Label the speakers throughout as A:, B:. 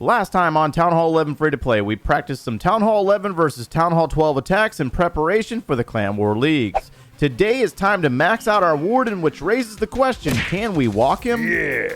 A: Last time on Town Hall 11 Free to Play, we practiced some Town Hall 11 versus Town Hall 12 attacks in preparation for the Clan War Leagues. Today is time to max out our Warden, which raises the question, can we walk him?
B: Yeah.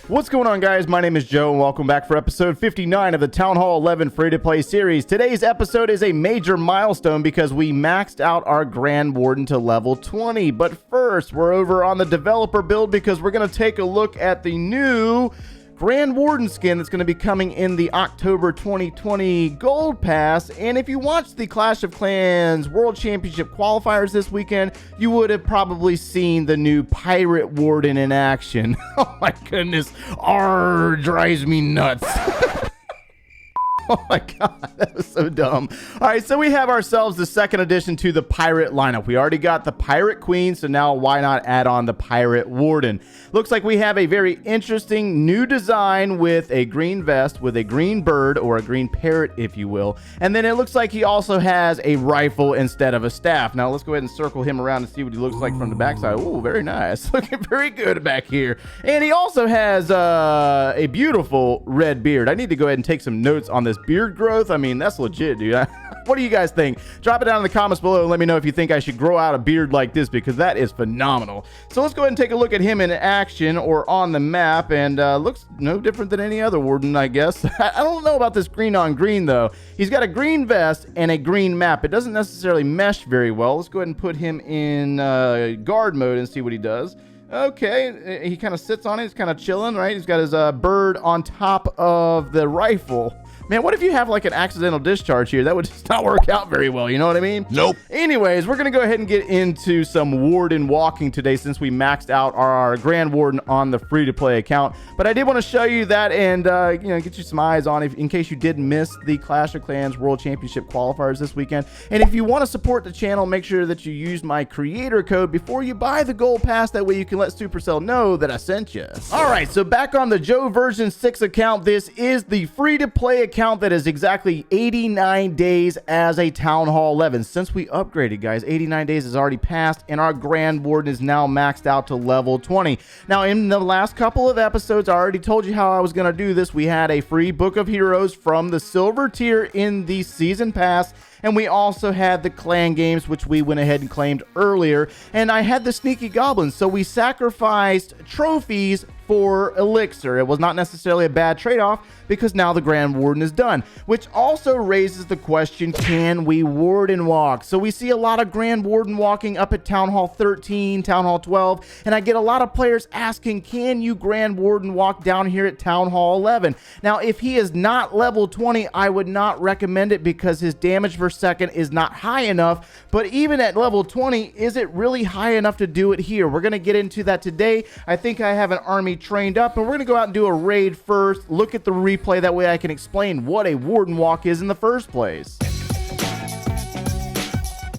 A: What's going on, guys? My name is Joe, and welcome back for episode 59 of the Town Hall 11 Free-to-Play series. Today's episode is a major milestone because we maxed out our Grand Warden to level 20. But first, we're over on the developer build because we're going to take a look at the new Grand Warden skin that's going to be coming in the October 2020 Gold Pass. And if you watched the Clash of Clans World Championship qualifiers this weekend, you would have probably seen the new Pirate Warden in action. Oh my goodness, drives me nuts. Oh my god, that was so dumb. All right, so we have ourselves the second addition to the pirate lineup. We already got the Pirate Queen, so now why not add on the Pirate Warden? Looks like we have a very interesting new design with a green vest, with a green bird, or a green parrot, if you will. And then it looks like he also has a rifle instead of a staff. Now let's go ahead and circle him around and see what he looks like from the backside. Oh, very nice. Looking very good back here. And he also has a beautiful red beard. I need to go ahead and take some notes on this beard growth. I mean, that's legit, dude. What do you guys think? Drop it down in the comments below and let me know if you think I should grow out a beard like this, because that is phenomenal. So let's go ahead and take a look at him in action or on the map, and looks no different than any other Warden, I guess. I don't know about this green on green, though. He's got a green vest and a green map. It doesn't necessarily mesh very well. Let's go ahead and put him in guard mode and see what he does. Okay, he kind of sits on it. He's kind of chilling, right? He's got his bird on top of the rifle. Man, what if you have like an accidental discharge here? That would just not work out very well, you know what I mean?
B: Nope.
A: Anyways, we're going to go ahead and get into some Warden walking today since we maxed out our Grand Warden on the free-to-play account. But I did want to show you that and, get you some eyes on it in case you did miss the Clash of Clans World Championship qualifiers this weekend. And if you want to support the channel, make sure that you use my creator code before you buy the Gold Pass. That way you can let Supercell know that I sent you. All right, so back on the Joe version 6 account, this is the free-to-play account that is exactly 89 days as a Town Hall 11. Since we upgraded, guys, 89 days has already passed and our Grand Warden is now maxed out to level 20. Now, in the last couple of episodes, I already told you how I was going to do this. We had a free Book of Heroes from the silver tier in the season pass, and we also had the clan games, which we went ahead and claimed earlier, and I had the sneaky goblins, so we sacrificed trophies for elixir. It was not necessarily a bad trade-off because now the Grand Warden is done, which also raises the question, can we Warden walk? So we see a lot of Grand Warden walking up at Town Hall 13, Town Hall 12, and I get a lot of players asking, can you Grand Warden walk down here at Town Hall 11? Now, if he is not level 20, I would not recommend it because his damage per second is not high enough, but even at level 20, is it really high enough to do it here? We're going to get into that today. I think I have an army trained up, and we're going to go out and do a raid first, look at the replay, that way I can explain what a Warden walk is in the first place.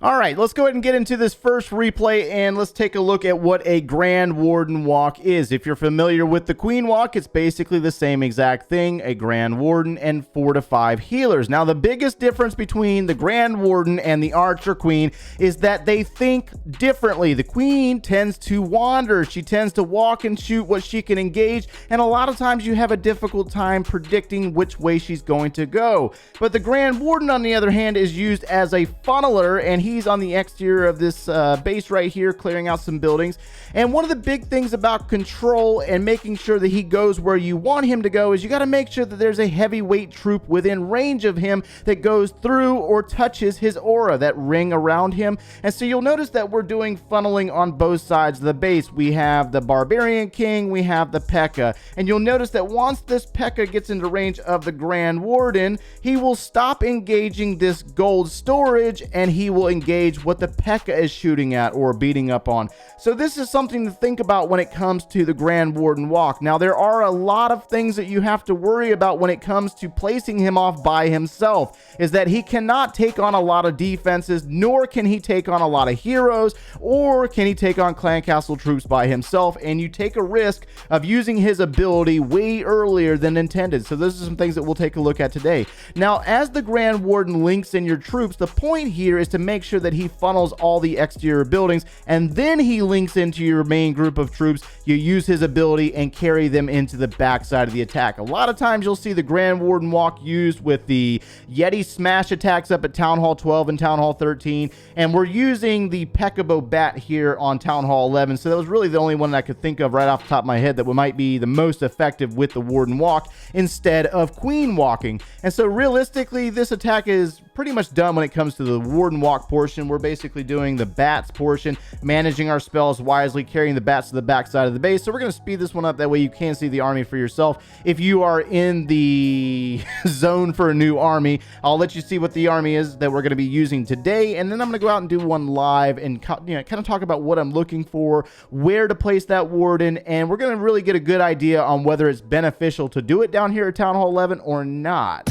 A: All right, let's go ahead and get into this first replay and let's take a look at what a Grand Warden walk is. If you're familiar with the Queen walk, it's basically the same exact thing, a Grand Warden and 4 to 5 healers. Now, the biggest difference between the Grand Warden and the Archer Queen is that they think differently. The Queen tends to wander. She tends to walk and shoot what she can engage, and a lot of times you have a difficult time predicting which way she's going to go. But the Grand Warden, on the other hand, is used as a funneler, and he's on the exterior of this base right here, clearing out some buildings. And one of the big things about control and making sure that he goes where you want him to go is you got to make sure that there's a heavyweight troop within range of him that goes through or touches his aura, that ring around him. And so you'll notice that we're doing funneling on both sides of the base. We have the Barbarian King, we have the P.E.K.K.A. And you'll notice that once this P.E.K.K.A. gets into range of the Grand Warden, he will stop engaging this gold storage and he will engage what the P.E.K.K.A. is shooting at or beating up on. So this is something to think about when it comes to the Grand Warden walk. Now, there are a lot of things that you have to worry about when it comes to placing him off by himself, is that he cannot take on a lot of defenses, nor can he take on a lot of heroes, or can he take on clan castle troops by himself, and you take a risk of using his ability way earlier than intended. So those are some things that we'll take a look at today. Now, as the Grand Warden links in your troops, the point here is to make sure that he funnels all the exterior buildings, and then he links into your main group of troops. You use his ability and carry them into the backside of the attack. A lot of times you'll see the Grand Warden walk used with the Yeti smash attacks up at Town Hall 12 and Town Hall 13, and we're using the Peekaboo Bat here on Town Hall 11, so that was really the only one that I could think of right off the top of my head that might be the most effective with the Warden walk instead of Queen walking. And so realistically, this attack is pretty much done when it comes to the Warden walk portion. We're basically doing the bats portion, managing our spells wisely, carrying the bats to the backside of the base. So we're going to speed this one up, that way you can see the army for yourself. If you are in the zone for a new army, I'll let you see what the army is that we're going to be using today, and then I'm going to go out and do one live and kind of talk about what I'm looking for, where to place that Warden, and we're going to really get a good idea on whether it's beneficial to do it down here at Town Hall 11 or not.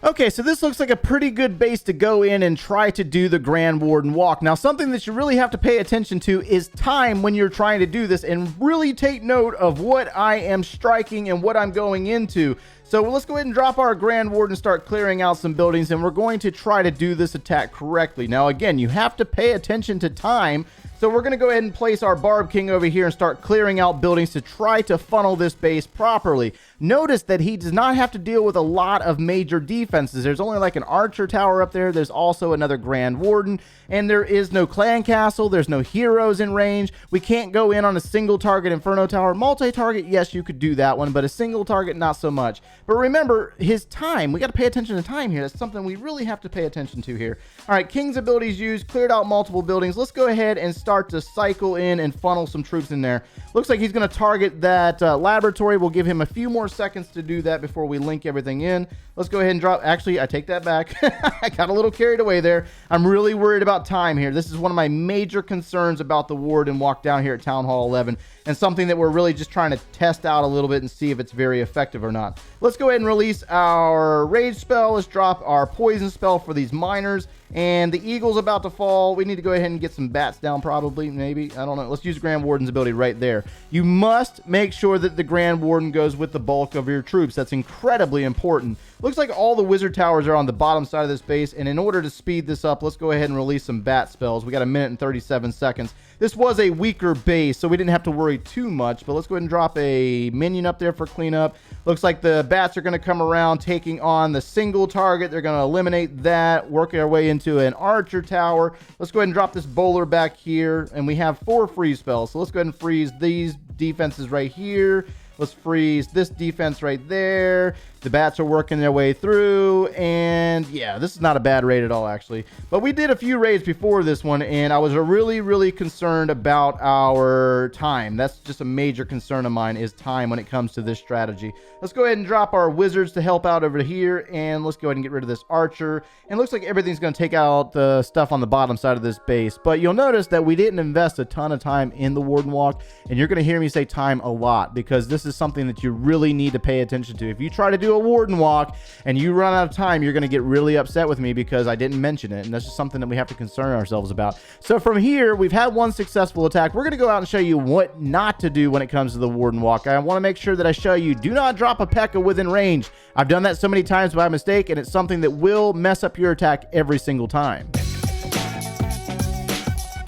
A: Okay, so this looks like a pretty good base to go in and try to do the Grand Warden walk. Now, something that you really have to pay attention to is time when you're trying to do this, and really take note of what I am striking and what I'm going into. So let's go ahead and drop our Grand Warden and start clearing out some buildings, and we're going to try to do this attack correctly. Now, again, you have to pay attention to time. So we're going to go ahead and place our Barb King over here and start clearing out buildings to try to funnel this base properly. Notice that he does not have to deal with a lot of major defenses. There's only like an archer tower up there. There's also another Grand Warden, and there is no clan castle. There's no heroes in range. We can't go in on a single target Inferno tower. Multi-target, yes, you could do that one, but a single target, not so much. But remember, his time, we got to pay attention to time here. That's something we really have to pay attention to here. All right, King's abilities used, cleared out multiple buildings. Let's go ahead and start to cycle in and funnel some troops in there. Looks like he's going to target that laboratory. We'll give him a few more seconds to do that before we link everything in. Let's go ahead and drop. Actually, I take that back. I got a little carried away there. I'm really worried about time here. This is one of my major concerns about the Warden walk down here at Town Hall 11, and something that we're really just trying to test out a little bit and see if it's very effective or not. Let's go ahead and release our rage spell. Let's drop our poison spell for these miners. And the eagle's about to fall. We need to go ahead and get some bats down, probably, maybe. I don't know. Let's use Grand Warden's ability right there. You must make sure that the Grand Warden goes with the bulk of your troops. That's incredibly important. Looks like all the wizard towers are on the bottom side of this base, and in order to speed this up, let's go ahead and release some bat spells. We got a minute and 37 seconds. This was a weaker base, so we didn't have to worry too much, but let's go ahead and drop a minion up there for cleanup. Looks like the bats are going to come around, taking on the single target. They're going to eliminate that, working our way into an archer tower. Let's go ahead and drop this bowler back here, and we have 4 freeze spells, so let's go ahead and freeze these defenses right here. Let's freeze this defense right there. The bats are working their way through, and yeah, this is not a bad raid at all, actually. But we did a few raids before this one, and I was really concerned about our time. That's just a major concern of mine, is time when it comes to this strategy. Let's go ahead and drop our wizards to help out over here, and let's go ahead and get rid of this archer. And it looks like everything's going to take out the stuff on the bottom side of this base. But you'll notice that we didn't invest a ton of time in the Warden Walk, and you're going to hear me say time a lot, because this is something that you really need to pay attention to. If you try to do a Warden Walk and you run out of time, you're going to get really upset with me because I didn't mention it, and that's just something that we have to concern ourselves about. So from here, we've had one successful attack. We're going to go out and show you what not to do when it comes to the Warden Walk. I want to make sure that I show you, do not drop a P.E.K.K.A. within range. I've done that so many times by mistake, and it's something that will mess up your attack every single time.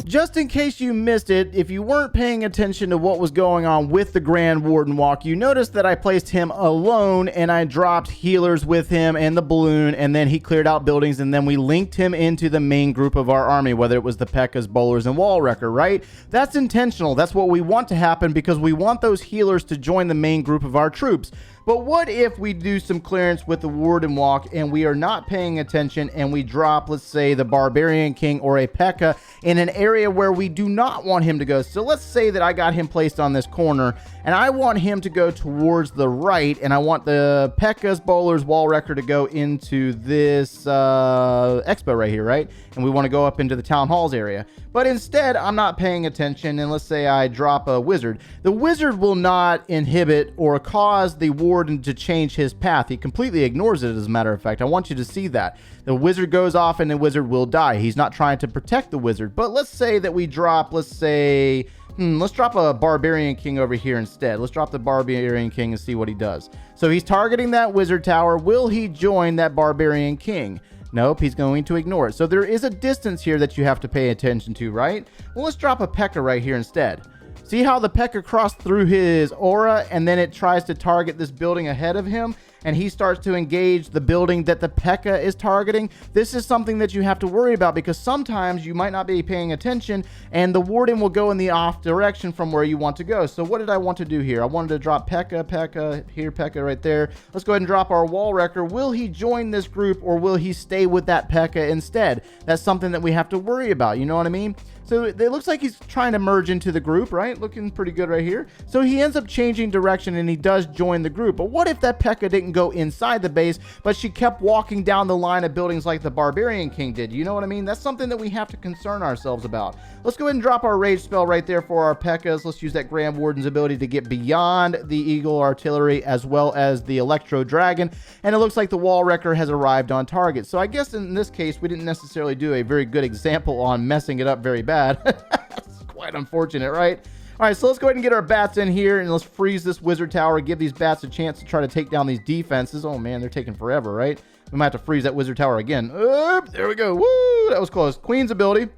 A: Just in case you missed it, if you weren't paying attention to what was going on with the Grand Warden Walk, you noticed that I placed him alone, and I dropped healers with him and the balloon, and then he cleared out buildings, and then we linked him into the main group of our army, whether it was the P.E.K.K.A.s, bowlers, and wall wrecker, right? That's intentional. That's what we want to happen, because we want those healers to join the main group of our troops. But what if we do some clearance with the Warden Walk and we are not paying attention, and we drop, let's say, the Barbarian King or a P.E.K.K.A. in an area where we do not want him to go? So let's say that I got him placed on this corner, and I want him to go towards the right, and I want the P.E.K.K.A.s, bowlers, wall wrecker to go into this expo right here, right? And we want to go up into the town halls area. But instead, I'm not paying attention, and let's say I drop a wizard. The wizard will not inhibit or cause the Warden to change his path. He completely ignores it, as a matter of fact. I want you to see that. The wizard goes off, and the wizard will die. He's not trying to protect the wizard. But let's say that we drop, let's say... let's drop a Barbarian King over here instead. Let's drop the Barbarian King and see what he does. So he's targeting that wizard tower. Will he join that Barbarian King? Nope, he's going to ignore it. So there is a distance here that you have to pay attention to, right? Well, let's drop a P.E.K.K.A right here instead. See how the P.E.K.K.A crossed through his aura, and then it tries to target this building ahead of him, and he starts to engage the building that the P.E.K.K.A is targeting. This is something that you have to worry about, because sometimes you might not be paying attention and the warden will go in the off direction from where you want to go. So what did I want to do here? I wanted to drop P.E.K.K.A here, P.E.K.K.A right there. Let's go ahead and drop our wall wrecker. Will he join this group, or will he stay with that P.E.K.K.A instead? That's something that we have to worry about, you know what I mean? So it looks like he's trying to merge into the group, right? Looking pretty good right here. So he ends up changing direction and he does join the group. But what if that P.E.K.K.A didn't go inside the base, but she kept walking down the line of buildings like the Barbarian King did? You know what I mean? That's something that we have to concern ourselves about. Let's go ahead and drop our rage spell right there for our P.E.K.K.As. Let's use that Grand Warden's ability to get beyond the Eagle Artillery as well as the Electro Dragon. And it looks like the Wall Wrecker has arrived on target. So I guess in this case, we didn't necessarily do a very good example on messing it up very bad. That's quite unfortunate, right? All right, so let's go ahead and get our bats in here and let's freeze this wizard tower, give these bats a chance to try to take down these defenses. Oh man, they're taking forever, right? We might have to freeze that wizard tower again. There we go. Woo, that was close. Queen's ability.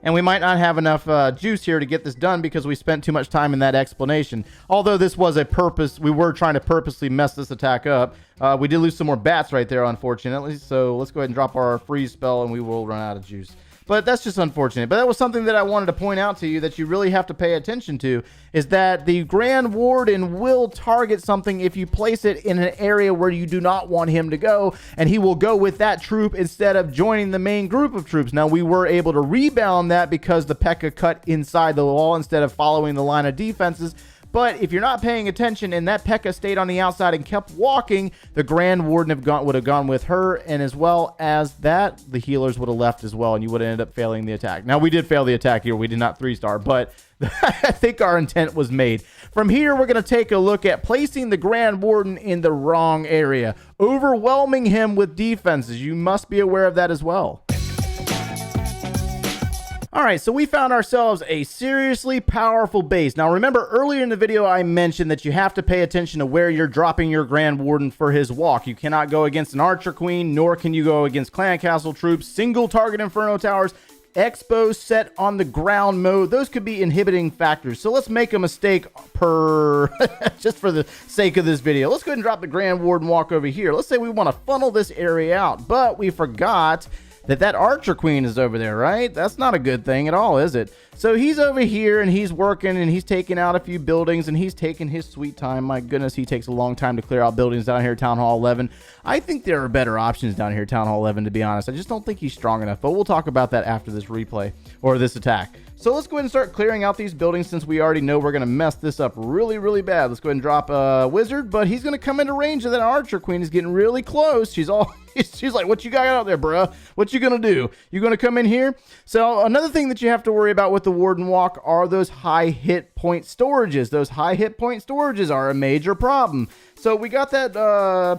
A: And we might not have enough juice here to get this done because we spent too much time in that explanation. Although this was a purpose, we were trying to purposely mess this attack up. We did lose some more bats right there, unfortunately. So let's go ahead and drop our freeze spell and we will run out of juice. But that's just unfortunate. But that was something that I wanted to point out to you that you really have to pay attention to, is that the Grand Warden will target something if you place it in an area where you do not want him to go, and he will go with that troop instead of joining the main group of troops. Now, we were able to rebound that because the P.E.K.K.A cut inside the wall instead of following the line of defenses. But if you're not paying attention and that P.E.K.K.A stayed on the outside and kept walking, the Grand Warden would have gone with her, and as well as that, the healers would have left as well, and you would have ended up failing the attack. Now, we did fail the attack here. We did not 3-star, but I think our intent was made. From here, we're going to take a look at placing the Grand Warden in the wrong area, overwhelming him with defenses. You must be aware of that as well. All right, so we found ourselves a seriously powerful base. Now, remember earlier in the video, I mentioned that you have to pay attention to where you're dropping your Grand Warden for his walk. You cannot go against an Archer Queen, nor can you go against Clan Castle troops, single target Inferno Towers, Expo set on the ground mode. Those could be inhibiting factors. So let's make a mistake per, just for the sake of this video. Let's go ahead and drop the Grand Warden walk over here. Let's say we want to funnel this area out, but we forgot that Archer Queen is over there, right? That's not a good thing at all, is it? So he's over here and he's working and he's taking out a few buildings and he's taking his sweet time. My goodness, he takes a long time to clear out buildings down here at Town Hall 11. I think there are better options down here at Town Hall 11, to be honest. I just don't think he's strong enough, but we'll talk about that after this replay or this attack. So let's go ahead and start clearing out these buildings since we already know we're going to mess this up really, really bad. Let's go ahead and drop a wizard, but he's going to come into range of that Archer Queen. He's getting really close. She's like, what you got out there, bruh? What you going to do? You going to come in here? So another thing that you have to worry about with the Warden Walk are those high hit point storages. Those high hit point storages are a major problem. So we got that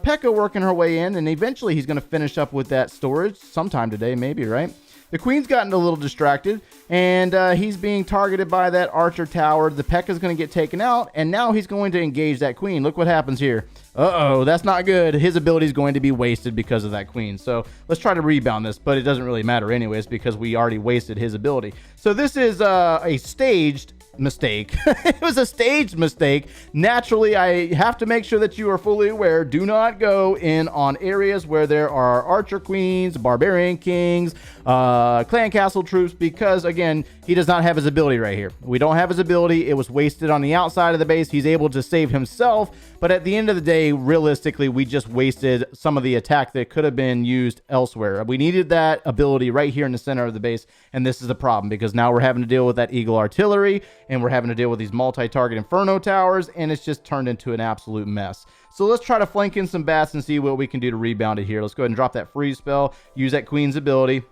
A: P.E.K.K.A working her way in, and eventually he's going to finish up with that storage sometime today, maybe, right? The Queen's gotten a little distracted, and he's being targeted by that Archer Tower. The P.E.K.K.A is going to get taken out, and now he's going to engage that Queen. Look what happens here. Uh-oh, that's not good. His ability is going to be wasted because of that Queen. So let's try to rebound this, but it doesn't really matter anyways because we already wasted his ability. So this is a staged mistake. It was a staged mistake. Naturally, I have to make sure that you are fully aware. Do not go in on areas where there are Archer Queens, Barbarian Kings, Clan Castle troops, because again, he does not have his ability right here. We don't have his ability. It was wasted on the outside of the base. He's able to save himself, but at the end of the day, realistically, we just wasted some of the attack that could have been used elsewhere. We needed that ability right here in the center of the base, and this is the problem because now we're having to deal with that Eagle Artillery, and we're having to deal with these multi-target Inferno Towers, and it's just turned into an absolute mess. So let's try to flank in some bats and see what we can do to rebound it here. Let's go ahead and drop that freeze spell, use that Queen's ability,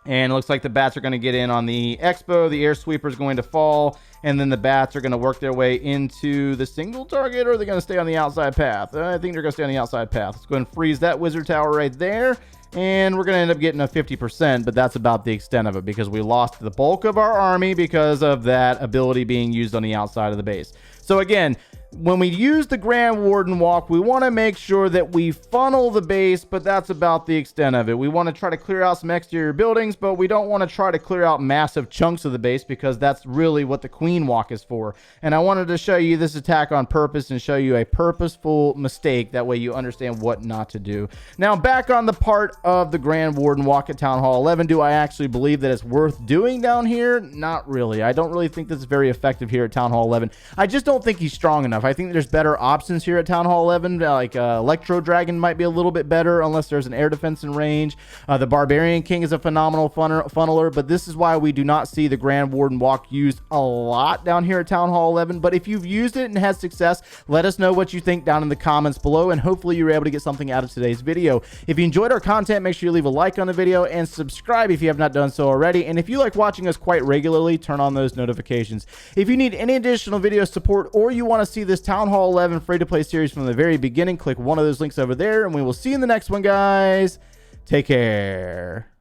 A: and it looks like the bats are going to get in on the Expo. The air sweeper is going to fall, and then the bats are going to work their way into the single target, or are they going to stay on the outside path? I think they're going to stay on the outside path. Let's go ahead and freeze that wizard tower right there. And we're going to end up getting a 50%, but that's about the extent of it because we lost the bulk of our army because of that ability being used on the outside of the base. So again, When we use the Grand Warden walk, we want to make sure that we funnel the base, but that's about the extent of it. We want to try to clear out some exterior buildings, but we don't want to try to clear out massive chunks of the base because that's really what the Queen walk is for. And I wanted to show you this attack on purpose and show you a purposeful mistake. That way you understand what not to do. Now, back on the part of the Grand Warden walk at Town Hall 11, do I actually believe that it's worth doing down here? Not really. I don't really think this is very effective here at Town Hall 11. I just don't think he's strong enough. I think there's better options here at Town Hall 11, like Electro Dragon might be a little bit better unless there's an air defense in range. The Barbarian King is a phenomenal funneler, but this is why we do not see the Grand Warden walk used a lot down here at Town Hall 11. But if you've used it and had success, let us know what you think down in the comments below, and hopefully you were able to get something out of today's video. If you enjoyed our content, make sure you leave a like on the video and subscribe if you have not done so already. And if you like watching us quite regularly, turn on those notifications. If you need any additional video support or you want to see this Town Hall 11 free-to-play series from the very beginning, click one of those links over there, and we will see you in the next one, guys. Take care.